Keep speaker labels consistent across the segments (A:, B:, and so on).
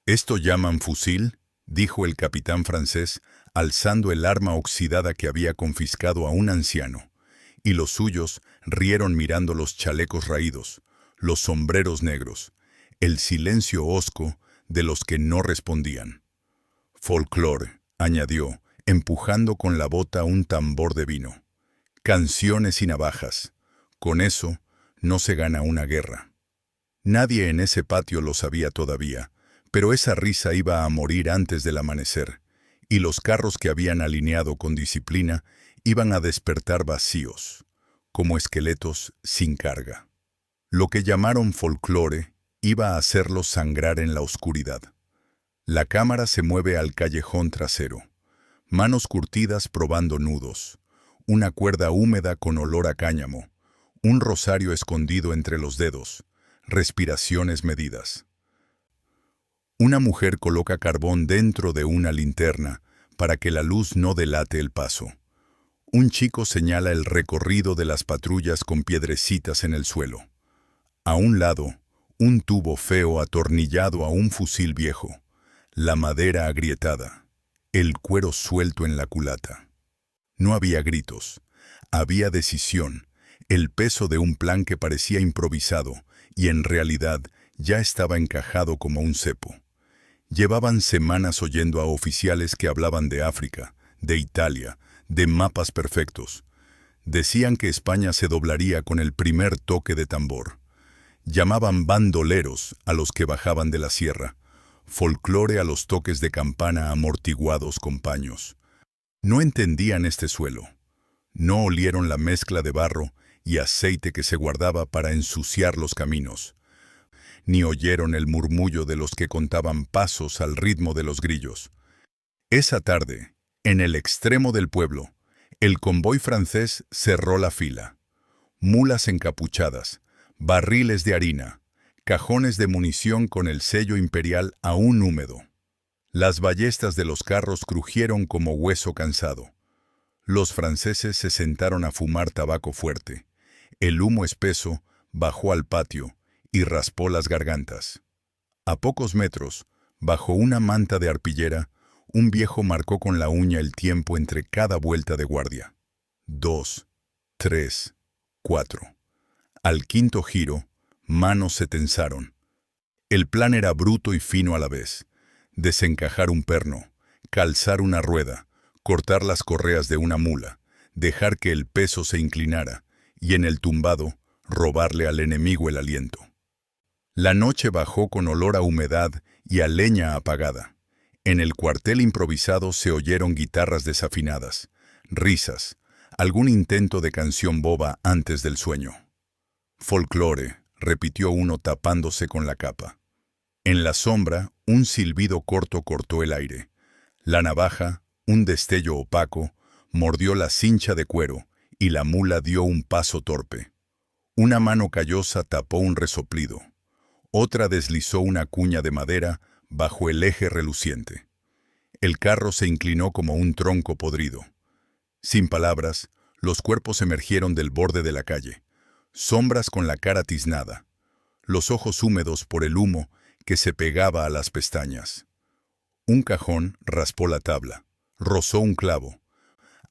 A: «¿Esto llaman fusil?», dijo el capitán francés, alzando el arma oxidada que había confiscado a un anciano, y los suyos rieron mirando los chalecos raídos, los sombreros negros, el silencio hosco de los que no respondían. «Folclore», añadió, empujando con la bota un tambor de vino. «Canciones y navajas. Con eso no se gana una guerra». Nadie en ese patio lo sabía todavía, pero esa risa iba a morir antes del amanecer, y los carros que habían alineado con disciplina iban a despertar vacíos, como esqueletos sin carga. Lo que llamaron folclore iba a hacerlos sangrar en la oscuridad. La cámara se mueve al callejón trasero, manos curtidas probando nudos, una cuerda húmeda con olor a cáñamo, un rosario escondido entre los dedos, respiraciones medidas. Una mujer coloca carbón dentro de una linterna para que la luz no delate el paso. Un chico señala el recorrido de las patrullas con piedrecitas en el suelo. A un lado, un tubo feo atornillado a un fusil viejo, la madera agrietada, el cuero suelto en la culata. No había gritos, había decisión, el peso de un plan que parecía improvisado y en realidad ya estaba encajado como un cepo. Llevaban semanas oyendo a oficiales que hablaban de África, de Italia, de mapas perfectos. Decían que España se doblaría con el primer toque de tambor. Llamaban bandoleros a los que bajaban de la sierra, folclore a los toques de campana amortiguados con paños. No entendían este suelo. No olieron la mezcla de barro y aceite que se guardaba para ensuciar los caminos, ni oyeron el murmullo de los que contaban pasos al ritmo de los grillos. Esa tarde, en el extremo del pueblo, el convoy francés cerró la fila. Mulas encapuchadas, barriles de harina, cajones de munición con el sello imperial aún húmedo. Las ballestas de los carros crujieron como hueso cansado. Los franceses se sentaron a fumar tabaco fuerte. El humo espeso bajó al patio y raspó las gargantas. A pocos metros, bajo una manta de arpillera, un viejo marcó con la uña el tiempo entre cada vuelta de guardia. 2, 3, 4. Al quinto giro, manos se tensaron. El plan era bruto y fino a la vez. Desencajar un perno, calzar una rueda, cortar las correas de una mula, dejar que el peso se inclinara y en el tumbado robarle al enemigo el aliento. La noche bajó con olor a humedad y a leña apagada. En el cuartel improvisado se oyeron guitarras desafinadas, risas, algún intento de canción boba antes del sueño. «Folclore», repitió uno tapándose con la capa. En la sombra, un silbido corto cortó el aire. La navaja, un destello opaco, mordió la cincha de cuero y la mula dio un paso torpe. Una mano callosa tapó un resoplido. Otra deslizó una cuña de madera bajo el eje reluciente. El carro se inclinó como un tronco podrido. Sin palabras, los cuerpos emergieron del borde de la calle, sombras con la cara tiznada, los ojos húmedos por el humo que se pegaba a las pestañas. Un cajón raspó la tabla, rozó un clavo,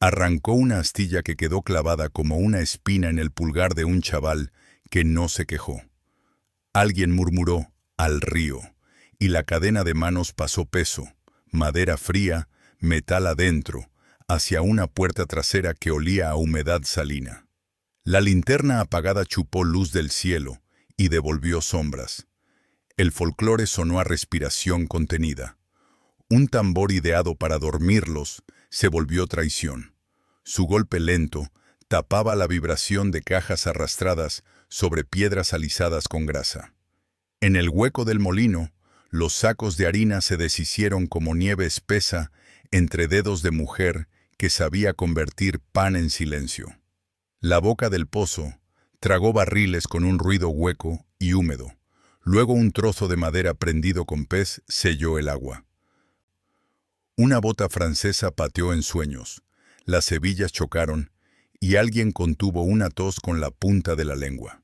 A: arrancó una astilla que quedó clavada como una espina en el pulgar de un chaval que no se quejó. Alguien murmuró «al río», y la cadena de manos pasó peso, madera fría, metal adentro, hacia una puerta trasera que olía a humedad salina. La linterna apagada chupó luz del cielo y devolvió sombras. El folclore sonó a respiración contenida. Un tambor ideado para dormirlos se volvió traición. Su golpe lento tapaba la vibración de cajas arrastradas sobre piedras alisadas con grasa. En el hueco del molino, los sacos de harina se deshicieron como nieve espesa entre dedos de mujer que sabía convertir pan en silencio. La boca del pozo tragó barriles con un ruido hueco y húmedo. Luego un trozo de madera prendido con pez selló el agua. Una bota francesa pateó en sueños. Las hebillas chocaron y alguien contuvo una tos con la punta de la lengua.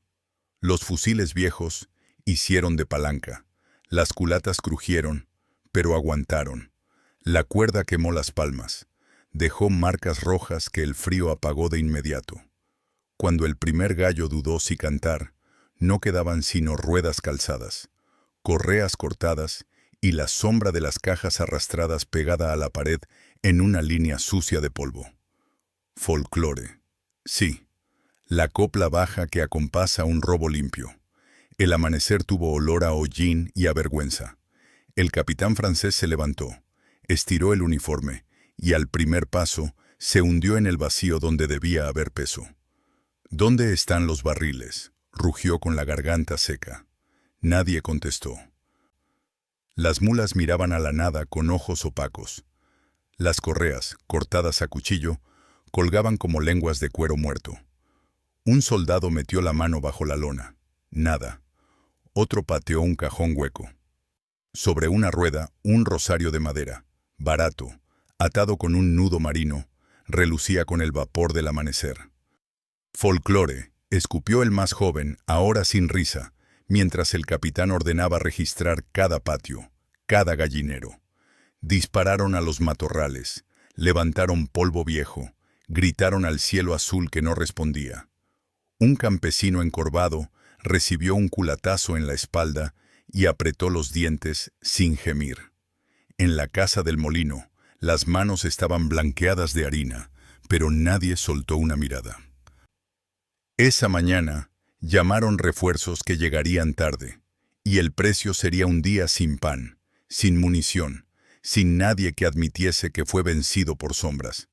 A: Los fusiles viejos hicieron de palanca. Las culatas crujieron, pero aguantaron. La cuerda quemó las palmas. Dejó marcas rojas que el frío apagó de inmediato. Cuando el primer gallo dudó si cantar, no quedaban sino ruedas calzadas, correas cortadas y la sombra de las cajas arrastradas pegada a la pared en una línea sucia de polvo. Folclore. Sí, la copla baja que acompasa un robo limpio. El amanecer tuvo olor a hollín y a vergüenza. El capitán francés se levantó, estiró el uniforme y al primer paso se hundió en el vacío donde debía haber peso. «¿Dónde están los barriles?», rugió con la garganta seca. Nadie contestó. Las mulas miraban a la nada con ojos opacos. Las correas, cortadas a cuchillo, colgaban como lenguas de cuero muerto. Un soldado metió la mano bajo la lona. Nada. Otro pateó un cajón hueco. Sobre una rueda, un rosario de madera, barato, atado con un nudo marino, relucía con el vapor del amanecer. «Folclore», escupió el más joven, ahora sin risa, mientras el capitán ordenaba registrar cada patio, cada gallinero. Dispararon a los matorrales, levantaron polvo viejo, gritaron al cielo azul que no respondía. Un campesino encorvado recibió un culatazo en la espalda y apretó los dientes sin gemir. En la casa del molino, las manos estaban blanqueadas de harina, pero nadie soltó una mirada. Esa mañana llamaron refuerzos que llegarían tarde, y el precio sería un día sin pan, sin munición, sin nadie que admitiese que fue vencido por sombras.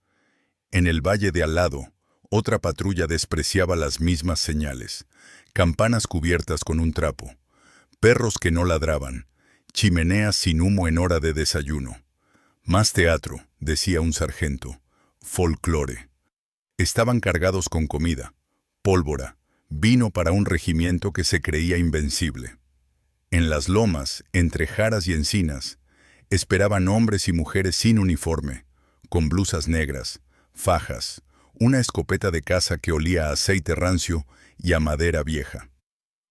A: En el valle de al lado, otra patrulla despreciaba las mismas señales, campanas cubiertas con un trapo, perros que no ladraban, chimeneas sin humo en hora de desayuno. «Más teatro», decía un sargento, «folclore». Estaban cargados con comida, pólvora, vino para un regimiento que se creía invencible. En las lomas, entre jaras y encinas, esperaban hombres y mujeres sin uniforme, con blusas negras, fajas, una escopeta de caza que olía a aceite rancio y a madera vieja.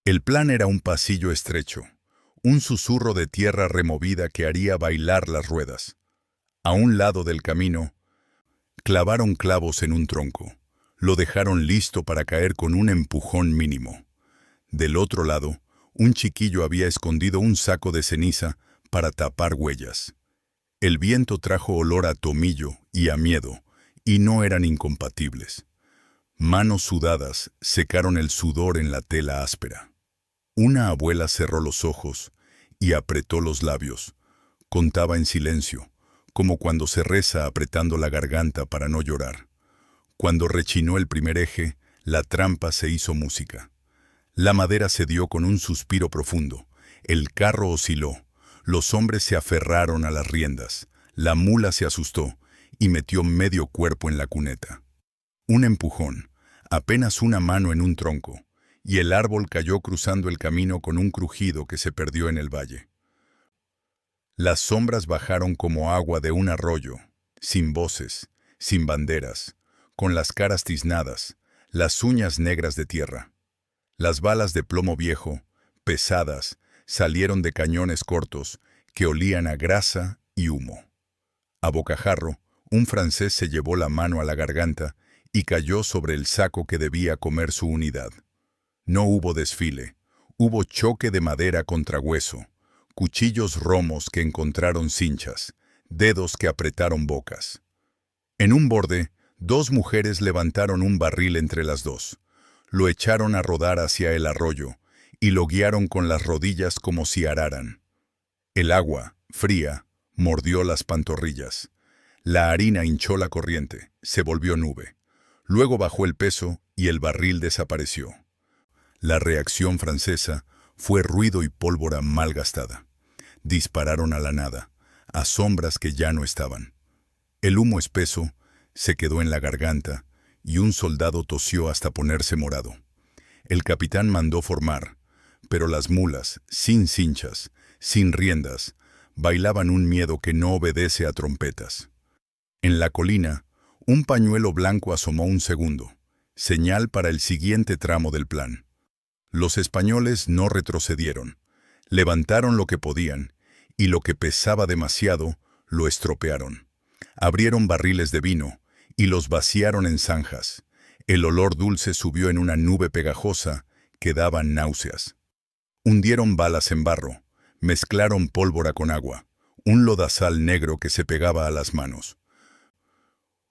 A: El plan era un pasillo estrecho, un susurro de tierra removida que haría bailar las ruedas. A un lado del camino, clavaron clavos en un tronco. Lo dejaron listo para caer con un empujón mínimo. Del otro lado, un chiquillo había escondido un saco de ceniza para tapar huellas. El viento trajo olor a tomillo y a miedo, y no eran incompatibles. Manos sudadas secaron el sudor en la tela áspera. Una abuela cerró los ojos y apretó los labios. Contaba en silencio, como cuando se reza apretando la garganta para no llorar. Cuando rechinó el primer eje, la trampa se hizo música. La madera cedió con un suspiro profundo. El carro osciló. Los hombres se aferraron a las riendas. La mula se asustó y metió medio cuerpo en la cuneta. Un empujón, apenas una mano en un tronco, y el árbol cayó cruzando el camino con un crujido que se perdió en el valle. Las sombras bajaron como agua de un arroyo, sin voces, sin banderas, con las caras tiznadas, las uñas negras de tierra. Las balas de plomo viejo, pesadas, salieron de cañones cortos que olían a grasa y humo. A bocajarro, un francés se llevó la mano a la garganta y cayó sobre el saco que debía comer su unidad. No hubo desfile, hubo choque de madera contra hueso, cuchillos romos que encontraron cinchas, dedos que apretaron bocas. En un borde, dos mujeres levantaron un barril entre las dos, lo echaron a rodar hacia el arroyo y lo guiaron con las rodillas como si araran. El agua, fría, mordió las pantorrillas. La harina hinchó la corriente, se volvió nube. Luego bajó el peso y el barril desapareció. La reacción francesa fue ruido y pólvora mal gastada. Dispararon a la nada, a sombras que ya no estaban. El humo espeso se quedó en la garganta y un soldado tosió hasta ponerse morado. El capitán mandó formar, pero las mulas, sin cinchas, sin riendas, bailaban un miedo que no obedece a trompetas. En la colina, un pañuelo blanco asomó un segundo, señal para el siguiente tramo del plan. Los españoles no retrocedieron, levantaron lo que podían y lo que pesaba demasiado lo estropearon. Abrieron barriles de vino y los vaciaron en zanjas. El olor dulce subió en una nube pegajosa que daba náuseas. Hundieron balas en barro, mezclaron pólvora con agua, un lodazal negro que se pegaba a las manos.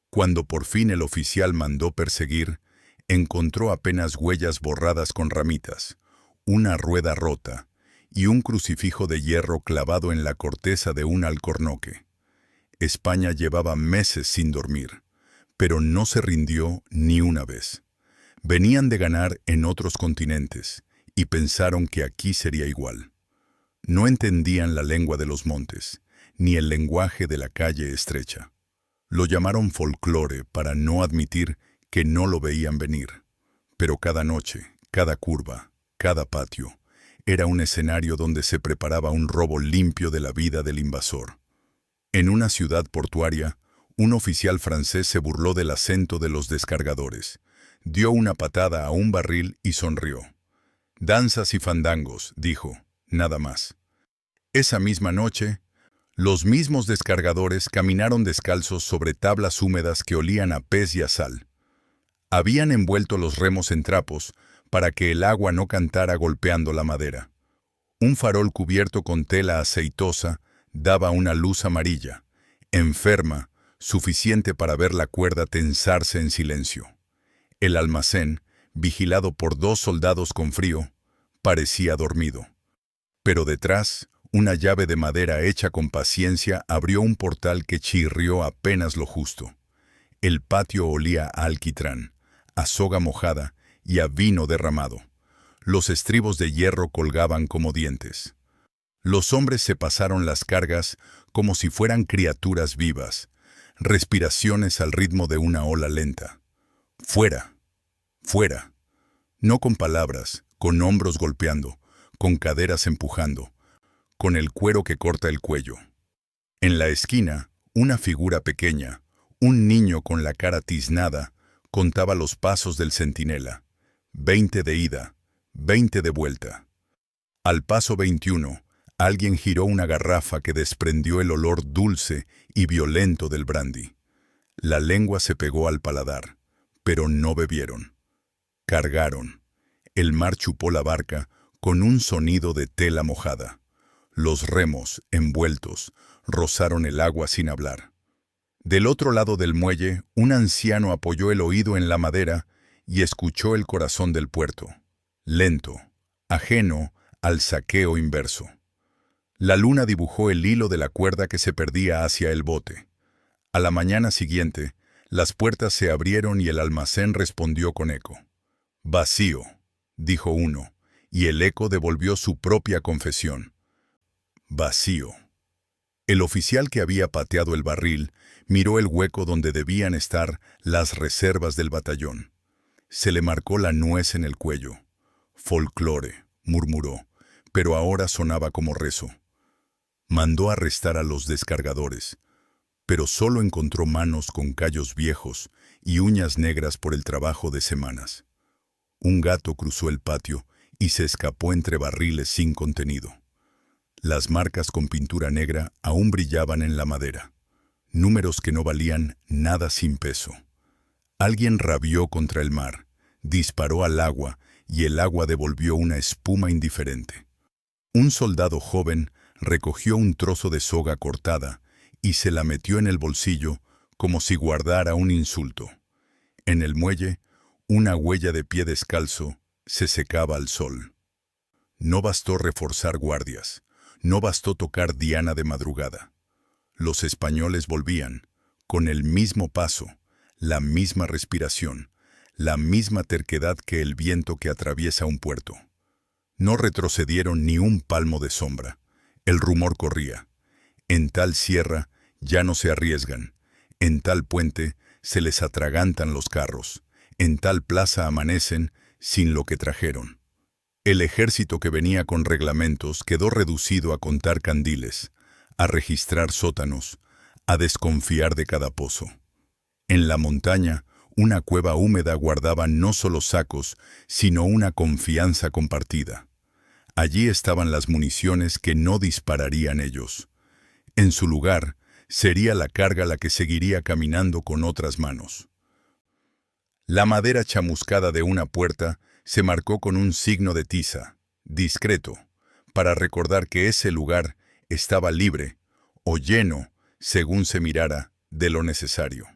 A: Cuando por fin el oficial mandó perseguir, encontró apenas huellas borradas con ramitas, una rueda rota y un crucifijo de hierro clavado en la corteza de un alcornoque. España llevaba meses sin dormir, pero no se rindió ni una vez. Venían de ganar en otros continentes y pensaron que aquí sería igual. No entendían la lengua de los montes, ni el lenguaje de la calle estrecha. Lo llamaron folclore para no admitir que no lo veían venir. Pero cada noche, cada curva, cada patio, era un escenario donde se preparaba un robo limpio de la vida del invasor. En una ciudad portuaria, un oficial francés se burló del acento de los descargadores, dio una patada a un barril y sonrió. «Danzas y fandangos», dijo, nada más. Esa misma noche, los mismos descargadores caminaron descalzos sobre tablas húmedas que olían a pez y a sal. Habían envuelto los remos en trapos para que el agua no cantara golpeando la madera. Un farol cubierto con tela aceitosa daba una luz amarilla, enferma, suficiente para ver la cuerda tensarse en silencio. El almacén, vigilado por 2 soldados con frío, parecía dormido. Pero detrás, una llave de madera hecha con paciencia abrió un portal que chirrió apenas lo justo. El patio olía a alquitrán, a soga mojada y a vino derramado. Los estribos de hierro colgaban como dientes. Los hombres se pasaron las cargas como si fueran criaturas vivas, respiraciones al ritmo de una ola lenta. Fuera, fuera. No con palabras, con hombros golpeando, con caderas empujando, con el cuero que corta el cuello. En la esquina, una figura pequeña, un niño con la cara tiznada, contaba los pasos del centinela. 20 de ida, 20 de vuelta. Al paso 21, alguien giró una garrafa que desprendió el olor dulce y violento del brandy. La lengua se pegó al paladar, pero no bebieron. Cargaron. El mar chupó la barca con un sonido de tela mojada. Los remos, envueltos, rozaron el agua sin hablar. Del otro lado del muelle, un anciano apoyó el oído en la madera y escuchó el corazón del puerto, lento, ajeno al saqueo inverso. La luna dibujó el hilo de la cuerda que se perdía hacia el bote. A la mañana siguiente, las puertas se abrieron y el almacén respondió con eco. «Vacío», dijo uno, y el eco devolvió su propia confesión. «Vacío». El oficial que había pateado el barril miró el hueco donde debían estar las reservas del batallón. Se le marcó la nuez en el cuello. «Folclore», murmuró, pero ahora sonaba como rezo. Mandó arrestar a los descargadores, pero solo encontró manos con callos viejos y uñas negras por el trabajo de semanas. Un gato cruzó el patio y se escapó entre barriles sin contenido. Las marcas con pintura negra aún brillaban en la madera, números que no valían nada sin peso. Alguien rabió contra el mar, disparó al agua y el agua devolvió una espuma indiferente. Un soldado joven recogió un trozo de soga cortada y se la metió en el bolsillo como si guardara un insulto. En el muelle, una huella de pie descalzo se secaba al sol. No bastó reforzar guardias, no bastó tocar diana de madrugada. Los españoles volvían, con el mismo paso, la misma respiración, la misma terquedad que el viento que atraviesa un puerto. No retrocedieron ni un palmo de sombra. El rumor corría. En tal sierra ya no se arriesgan. En tal puente se les atragantan los carros. En tal plaza amanecen sin lo que trajeron. El ejército que venía con reglamentos quedó reducido a contar candiles, a registrar sótanos, a desconfiar de cada pozo. En la montaña, una cueva húmeda guardaba no solo sacos, sino una confianza compartida. Allí estaban las municiones que no dispararían ellos. En su lugar, sería la carga la que seguiría caminando con otras manos. La madera chamuscada de una puerta se marcó con un signo de tiza, discreto, para recordar que ese lugar estaba libre, o lleno, según se mirara, de lo necesario.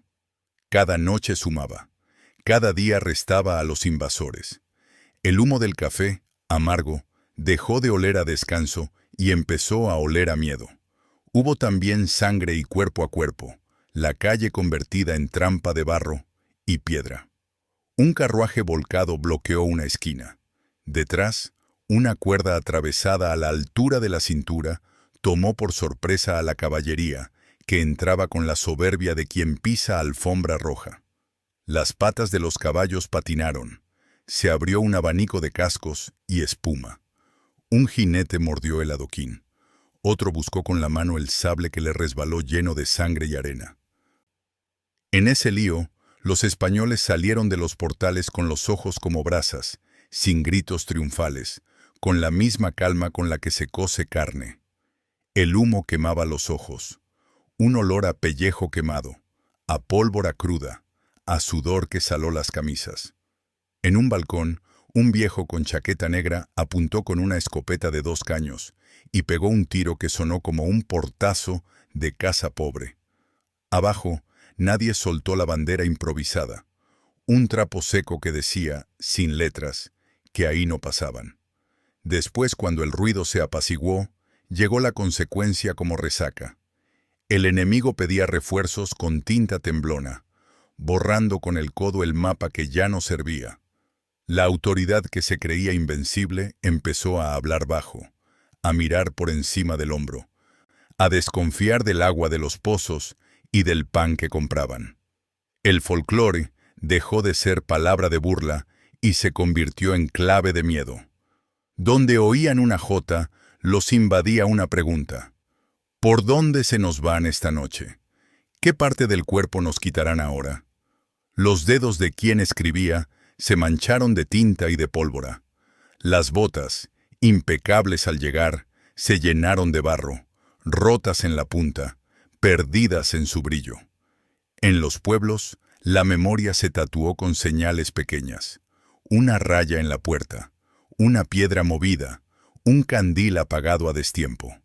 A: Cada noche sumaba, cada día restaba a los invasores. El humo del café, amargo, dejó de oler a descanso y empezó a oler a miedo. Hubo también sangre y cuerpo a cuerpo, la calle convertida en trampa de barro y piedra. Un carruaje volcado bloqueó una esquina. Detrás, una cuerda atravesada a la altura de la cintura tomó por sorpresa a la caballería, que entraba con la soberbia de quien pisa alfombra roja. Las patas de los caballos patinaron. Se abrió un abanico de cascos y espuma. Un jinete mordió el adoquín. Otro buscó con la mano el sable que le resbaló lleno de sangre y arena. En ese lío, los españoles salieron de los portales con los ojos como brasas, sin gritos triunfales, con la misma calma con la que se cose carne. El humo quemaba los ojos. Un olor a pellejo quemado, a pólvora cruda, a sudor que saló las camisas. En un balcón, un viejo con chaqueta negra apuntó con una escopeta de 2 caños y pegó un tiro que sonó como un portazo de casa pobre. Abajo, nadie soltó la bandera improvisada, un trapo seco que decía, sin letras, que ahí no pasaban. Después, cuando el ruido se apaciguó, llegó la consecuencia como resaca. El enemigo pedía refuerzos con tinta temblona, borrando con el codo el mapa que ya no servía. La autoridad que se creía invencible empezó a hablar bajo, a mirar por encima del hombro, a desconfiar del agua de los pozos y del pan que compraban. El folclore dejó de ser palabra de burla y se convirtió en clave de miedo. Donde oían una jota, los invadía una pregunta. ¿Por dónde se nos van esta noche? ¿Qué parte del cuerpo nos quitarán ahora? Los dedos de quien escribía se mancharon de tinta y de pólvora. Las botas, impecables al llegar, se llenaron de barro, rotas en la punta, perdidas en su brillo. En los pueblos, la memoria se tatuó con señales pequeñas. Una raya en la puerta, una piedra movida, un candil apagado a destiempo.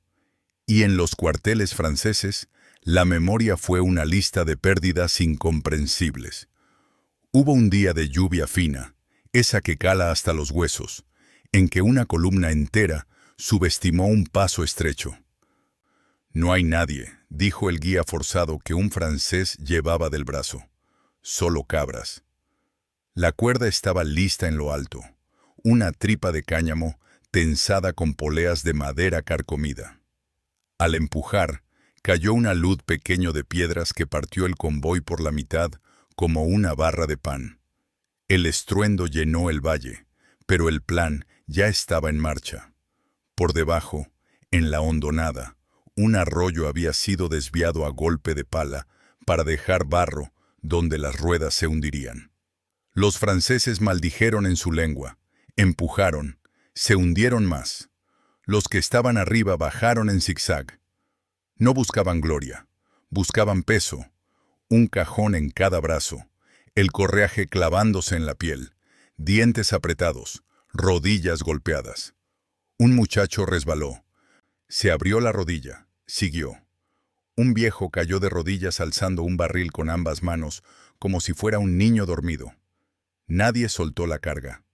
A: Y en los cuarteles franceses, la memoria fue una lista de pérdidas incomprensibles. Hubo un día de lluvia fina, esa que cala hasta los huesos, en que una columna entera subestimó un paso estrecho. «No hay nadie», dijo el guía forzado que un francés llevaba del brazo. «Solo cabras». La cuerda estaba lista en lo alto, una tripa de cáñamo tensada con poleas de madera carcomida. Al empujar, cayó una lud pequeño de piedras que partió el convoy por la mitad como una barra de pan. El estruendo llenó el valle, pero el plan ya estaba en marcha. Por debajo, en la hondonada, un arroyo había sido desviado a golpe de pala para dejar barro donde las ruedas se hundirían. Los franceses maldijeron en su lengua, empujaron, se hundieron más. Los que estaban arriba bajaron en zigzag. No buscaban gloria, buscaban peso, un cajón en cada brazo, el correaje clavándose en la piel, dientes apretados, rodillas golpeadas. Un muchacho resbaló. Se abrió la rodilla, siguió. Un viejo cayó de rodillas alzando un barril con ambas manos, como si fuera un niño dormido. Nadie soltó la carga.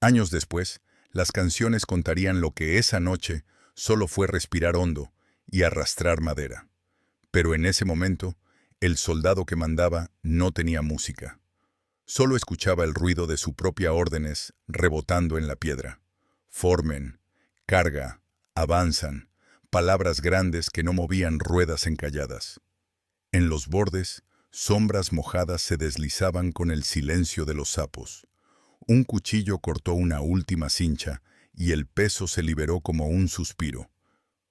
A: Años después, las canciones contarían lo que esa noche solo fue respirar hondo y arrastrar madera. Pero en ese momento, el soldado que mandaba no tenía música. Solo escuchaba el ruido de sus propias órdenes rebotando en la piedra. Formen, carga, avanzan, palabras grandes que no movían ruedas encalladas. En los bordes, sombras mojadas se deslizaban con el silencio de los sapos. Un cuchillo cortó una última cincha y el peso se liberó como un suspiro.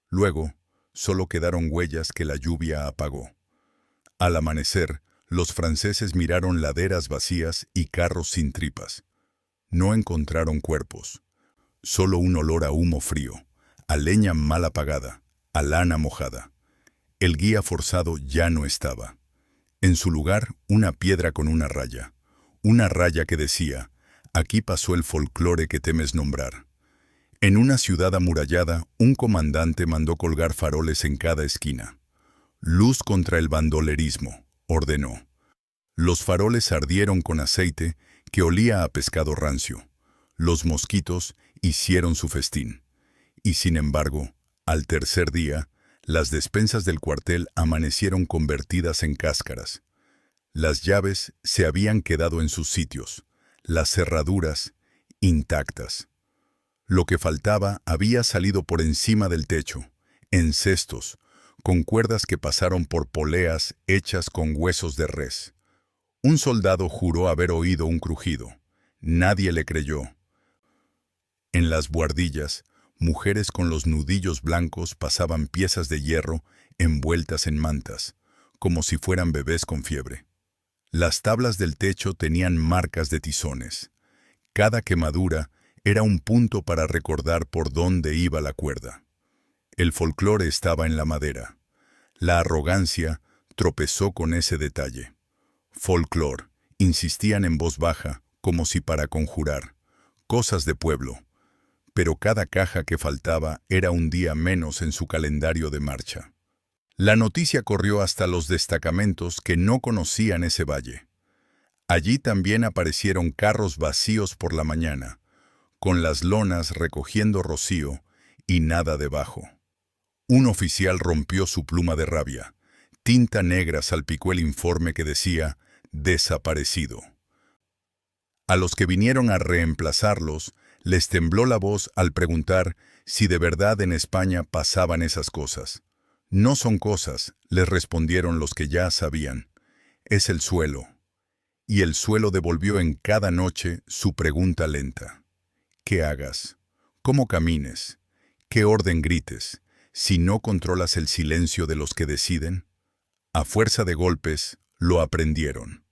A: Luego, solo quedaron huellas que la lluvia apagó. Al amanecer, los franceses miraron laderas vacías y carros sin tripas. No encontraron cuerpos. solo un olor a humo frío, a leña mal apagada, a lana mojada. El guía forzado ya no estaba. En su lugar, una piedra con una raya que decía: aquí pasó el folclore que temes nombrar. En una ciudad amurallada, un comandante mandó colgar faroles en cada esquina. Luz contra el bandolerismo, ordenó. Los faroles ardieron con aceite que olía a pescado rancio. Los mosquitos hicieron su festín. Y sin embargo, al tercer día, las despensas del cuartel amanecieron convertidas en cáscaras. Las llaves se habían quedado en sus sitios, las cerraduras intactas. Lo que faltaba había salido por encima del techo, en cestos, con cuerdas que pasaron por poleas hechas con huesos de res. Un soldado juró haber oído un crujido. Nadie le creyó. En las buhardillas, mujeres con los nudillos blancos pasaban piezas de hierro envueltas en mantas, como si fueran bebés con fiebre. Las tablas del techo tenían marcas de tizones. Cada quemadura era un punto para recordar por dónde iba la cuerda. El folclore estaba en la madera. La arrogancia tropezó con ese detalle. Folclore, insistían en voz baja, como si para conjurar. Cosas de pueblo. Pero cada caja que faltaba era un día menos en su calendario de marcha. La noticia corrió hasta los destacamentos que no conocían ese valle. Allí también aparecieron carros vacíos por la mañana, con las lonas recogiendo rocío y nada debajo. Un oficial rompió su pluma de rabia. Tinta negra salpicó el informe que decía: desaparecido. A los que vinieron a reemplazarlos, les tembló la voz al preguntar si de verdad en España pasaban esas cosas. No son cosas, les respondieron los que ya sabían. Es el suelo. Y el suelo devolvió en cada noche su pregunta lenta. ¿Qué hagas? ¿Cómo camines? ¿Qué orden grites? Si no controlas el silencio de los que deciden. A fuerza de golpes, lo aprendieron.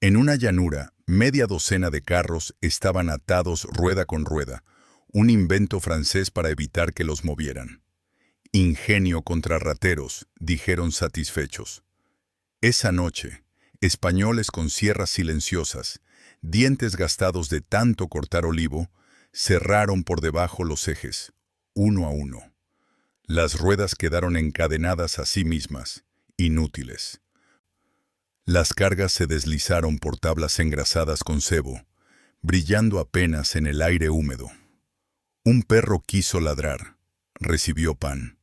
A: En una llanura, media docena de carros estaban atados rueda con rueda, un invento francés para evitar que los movieran. Ingenio contra rateros, dijeron satisfechos. Esa noche, españoles con sierras silenciosas, dientes gastados de tanto cortar olivo, cerraron por debajo los ejes, uno a uno. Las ruedas quedaron encadenadas a sí mismas, inútiles. Las cargas se deslizaron por tablas engrasadas con sebo, brillando apenas en el aire húmedo. Un perro quiso ladrar, recibió pan,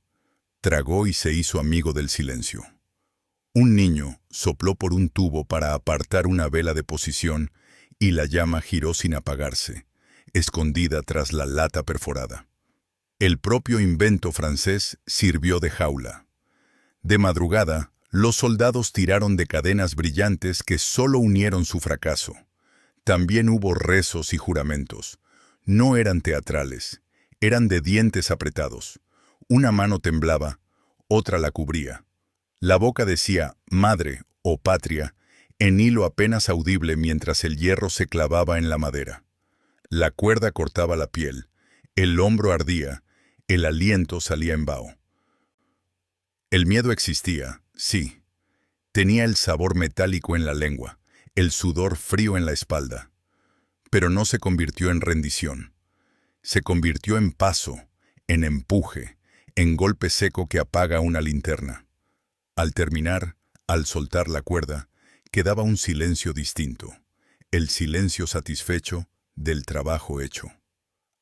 A: tragó y se hizo amigo del silencio. Un niño sopló por un tubo para apartar una vela de posición y la llama giró sin apagarse, escondida tras la lata perforada. El propio invento francés sirvió de jaula. De madrugada, los soldados tiraron de cadenas brillantes que solo unieron su fracaso. También hubo rezos y juramentos. No eran teatrales, eran de dientes apretados. Una mano temblaba, otra la cubría. La boca decía «madre» o «patria», en hilo apenas audible mientras el hierro se clavaba en la madera. La cuerda cortaba la piel, el hombro ardía, el aliento salía en vaho. El miedo existía, sí. Tenía el sabor metálico en la lengua, el sudor frío en la espalda. Pero no se convirtió en rendición. Se convirtió en paso, en empuje, en golpe seco que apaga una linterna. Al terminar, al soltar la cuerda, quedaba un silencio distinto, el silencio satisfecho del trabajo hecho.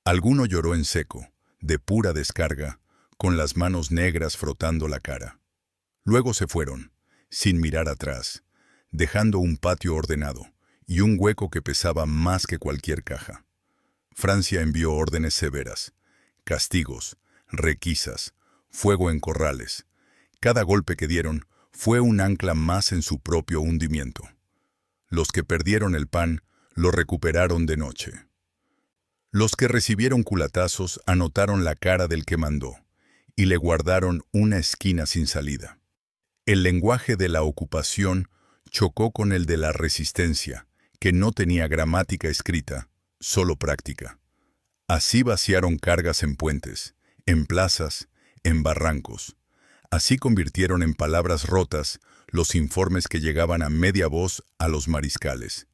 A: Alguno lloró en seco, de pura descarga, con las manos negras frotando la cara. Luego se fueron, sin mirar atrás, dejando un patio ordenado y un hueco que pesaba más que cualquier caja. Francia envió órdenes severas, castigos, requisas, fuego en corrales. Cada golpe que dieron fue un ancla más en su propio hundimiento. Los que perdieron el pan lo recuperaron de noche. Los que recibieron culatazos anotaron la cara del que mandó y le guardaron una esquina sin salida. El lenguaje de la ocupación chocó con el de la resistencia, que no tenía gramática escrita, solo práctica. Así vaciaron cargas en puentes, en plazas, en barrancos. Así convirtieron en palabras rotas los informes que llegaban a media voz a los mariscales.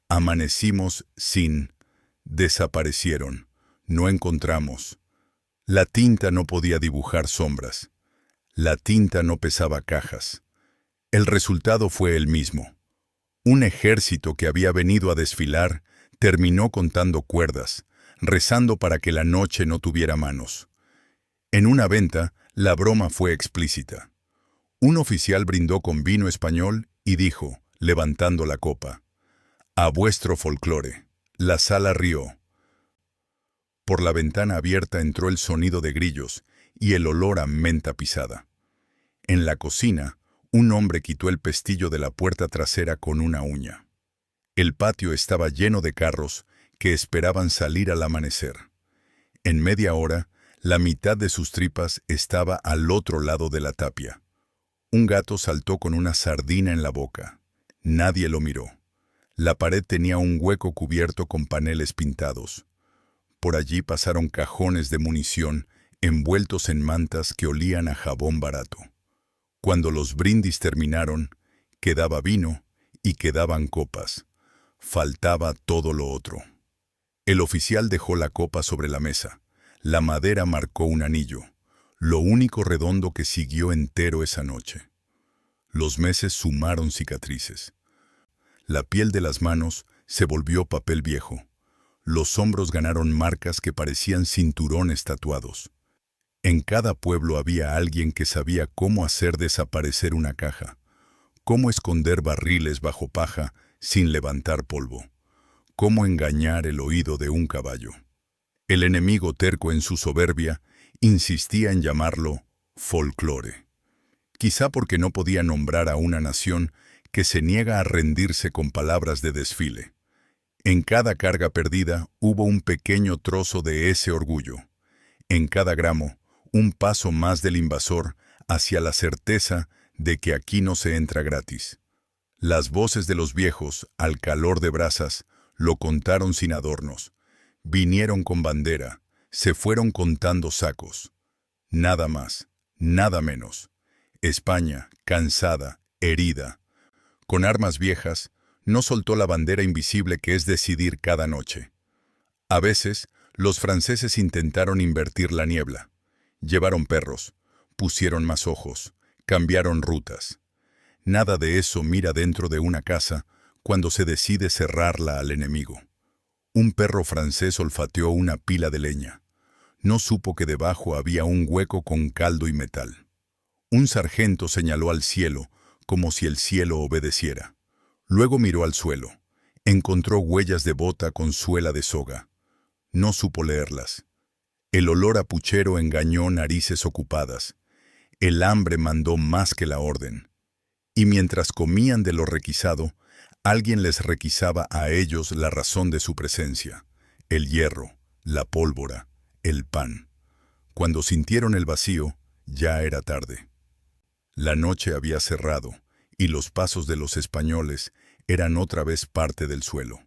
A: Amanecimos sin... Desaparecieron. No encontramos. La tinta no podía dibujar sombras. La tinta no pesaba cajas. El resultado fue el mismo. Un ejército que había venido a desfilar terminó contando cuerdas, rezando para que la noche no tuviera manos. En una venta, la broma fue explícita. Un oficial brindó con vino español y dijo, levantando la copa, «A vuestro folclore». La sala rió. Por la ventana abierta entró el sonido de grillos y el olor a menta pisada. En la cocina, un hombre quitó el pestillo de la puerta trasera con una uña. El patio estaba lleno de carros que esperaban salir al amanecer. En media hora, la mitad de sus tripas estaba al otro lado de la tapia. Un gato saltó con una sardina en la boca. Nadie lo miró. La pared tenía un hueco cubierto con paneles pintados. Por allí pasaron cajones de munición envueltos en mantas que olían a jabón barato. Cuando los brindis terminaron, quedaba vino y quedaban copas. Faltaba todo lo otro. El oficial dejó la copa sobre la mesa. La madera marcó un anillo, lo único redondo que siguió entero esa noche. Los meses sumaron cicatrices. La piel de las manos se volvió papel viejo. Los hombros ganaron marcas que parecían cinturones tatuados. En cada pueblo había alguien que sabía cómo hacer desaparecer una caja, cómo esconder barriles bajo paja sin levantar polvo, cómo engañar el oído de un caballo. El enemigo terco en su soberbia insistía en llamarlo folclore, quizá porque no podía nombrar a una nación que se niega a rendirse con palabras de desfile. En cada carga perdida hubo un pequeño trozo de ese orgullo. En cada gramo, un paso más del invasor hacia la certeza de que aquí no se entra gratis. Las voces de los viejos, al calor de brasas, lo contaron sin adornos. Vinieron con bandera, se fueron contando sacos. Nada más, nada menos. España, cansada, herida, con armas viejas, no soltó la bandera invisible que es decidir cada noche. A veces, los franceses intentaron invertir la niebla. Llevaron perros, pusieron más ojos, cambiaron rutas. Nada de eso mira dentro de una casa cuando se decide cerrarla al enemigo. Un perro francés olfateó una pila de leña. No supo que debajo había un hueco con caldo y metal. Un sargento señaló al cielo, como si el cielo obedeciera. Luego miró al suelo. Encontró huellas de bota con suela de soga. No supo leerlas. El olor a puchero engañó narices ocupadas. El hambre mandó más que la orden. Y mientras comían de lo requisado, alguien les requisaba a ellos la razón de su presencia: el hierro, la pólvora, el pan. Cuando sintieron el vacío, ya era tarde. La noche había cerrado, y los pasos de los españoles eran otra vez parte del suelo.